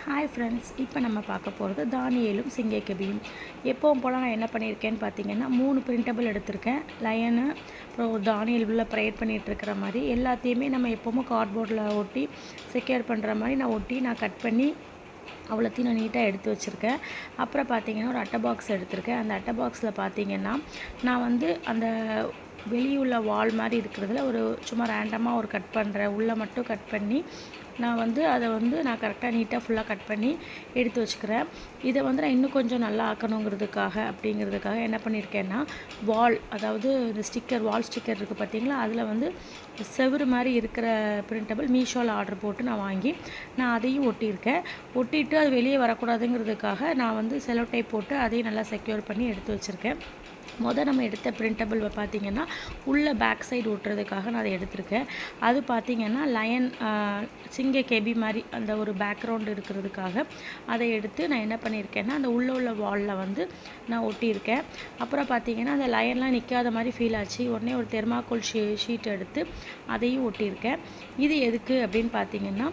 Hi friends, இப்போ நம்ம பார்க்க போகிறது தானியேலும் சிங்கக்கபியும். எப்பவும் போல் நான் என்ன பண்ணியிருக்கேன்னு பார்த்தீங்கன்னா 3 பிரிண்டபிள் எடுத்திருக்கேன். லயனு, அப்புறம் ஒரு தானியல் உள்ள ப்ரேயர் பண்ணிகிட்ருக்கிற மாதிரி எல்லாத்தையுமே நம்ம எப்போவும் கார்ட்போர்டில் ஒட்டி செக்யூர் பண்ணுற மாதிரி நான் கட் பண்ணி அவ்வளோத்தையும் நான் நீட்டாக எடுத்து வச்சுருக்கேன். அப்புறம் பார்த்திங்கன்னா ஒரு அட்டை பாக்ஸ் எடுத்திருக்கேன். அந்த அட்டை பாக்ஸில் பார்த்திங்கன்னா நான் வந்து அந்த வெளியுள்ள வால் மாதிரி இருக்கிறதுல ஒரு சும்மா ரேண்டமாக ஒரு கட் பண்ணுறேன். உள்ளே மட்டும் கட் பண்ணி நான் கரெக்டாக நீட்டாக ஃபுல்லாக கட் பண்ணி எடுத்து வச்சுக்கிறேன். இதை வந்து நான் இன்னும் கொஞ்சம் நல்லா அப்படிங்கிறதுக்காக என்ன பண்ணியிருக்கேன்னா அதாவது இந்த வால் ஸ்டிக்கர் இருக்குது பார்த்தீங்களா, அதில் வந்து செவுறு மாதிரி இருக்கிற பிரிண்டபிள் மீஷோவில் ஆர்டர் போட்டு நான் வாங்கி அதையும் ஒட்டிட்டு அது வெளியே வரக்கூடாதுங்கிறதுக்காக நான் வந்து செலோ டைப் போட்டு அதையும் நல்லா செக்யூர் பண்ணி எடுத்து வச்சுருக்கேன். நம்ம எடுத்த பிரிண்டபிள் பார்த்திங்கன்னா உள்ளே பேக் சைடு ஒட்டுறதுக்காக நான் அதை எடுத்திருக்கேன். அது பார்த்திங்கன்னா லயன் சிங்கக்கபி மாதிரி அந்த ஒரு பேக்ரவுண்டு இருக்கிறதுக்காக அதை எடுத்து நான் என்ன பண்ணியிருக்கேன்னா அந்த உள்ள வாலில் வந்து நான் ஒட்டியிருக்கேன். அப்புறம் பார்த்திங்கன்னா அந்த லயன்லாம் நிற்காத மாதிரி ஃபீல் ஆச்சு. உடனே ஒரு தெர்மாக்கோல் ஷீட் எடுத்து அதையும் ஒட்டியிருக்கேன். இது எதுக்கு அப்படின்னு பார்த்திங்கன்னா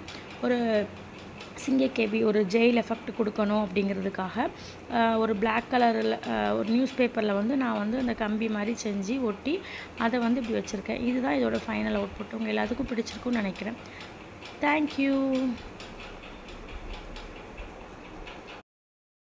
ஒரு சிங்கக்கபி ஒரு ஜெயில் எஃபெக்ட் கொடுக்கணும் அப்படிங்கிறதுக்காக ஒரு பிளாக் கலரில் ஒரு நியூஸ் பேப்பரில் வந்து நான் வந்து அந்த கம்பி மாதிரி செஞ்சு ஒட்டி அதை வந்து இப்படி வச்சுருக்கேன். இதுதான் இதோட ஃபைனல் அவுட்புட். உங்கள் எல்லாத்துக்கும் பிடிச்சிருக்குன்னு நினைக்கிறேன். தேங்க்யூ.